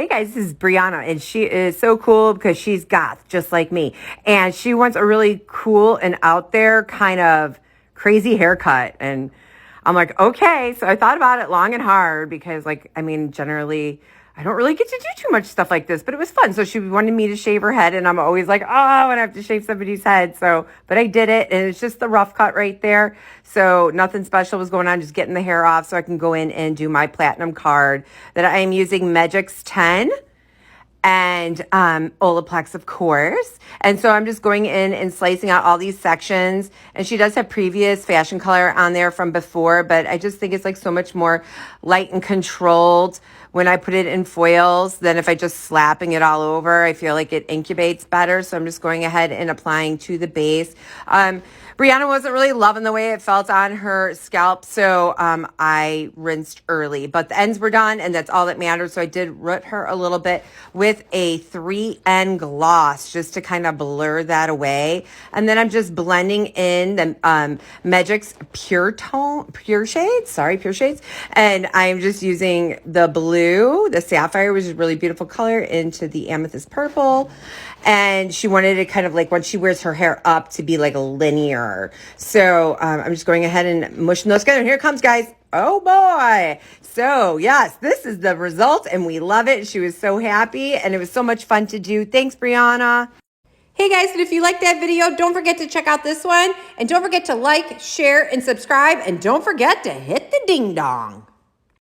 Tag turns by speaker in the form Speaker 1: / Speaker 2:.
Speaker 1: Hey guys, this is Brianna, and she is so cool because she's goth, just like me. And she wants a really cool and out there kind of crazy haircut. And I'm like, okay. So I thought about it long and hard because, generally, I don't really get to do too much stuff like this, but it was fun. So she wanted me to shave her head, and I'm always like, oh, I have to shave somebody's head. But I did it, and it's just the rough cut right there. So nothing special was going on, just getting the hair off so I can go in and do my platinum card that I am using Magix 10 and Olaplex, of course. And so I'm just going in and slicing out all these sections. And she does have previous fashion color on there from before, but I just think it's like so much more light and controlled when I put it in foils than if I just slapping it all over. I feel like it incubates better. So I'm just going ahead and applying to the base. Brianna wasn't really loving the way it felt on her scalp, so I rinsed early. But the ends were done, and that's all that matters. So I did root her a little bit with a 3N gloss just to kind of blur that away. And then I'm just blending in the Magix Pure Shades. And I'm just using the blue, the sapphire, which is a really beautiful color, into the amethyst purple. And she wanted it kind of like when she wears her hair up to be like linear. So I'm just going ahead and mushing those together. And here it comes, guys. Oh boy. So yes, this is the result and we love it. She was so happy and it was so much fun to do. Thanks, Brianna. Hey guys, and if you liked that video, don't forget to check out this one. And don't forget to like, share, and subscribe. And don't forget to hit the ding dong.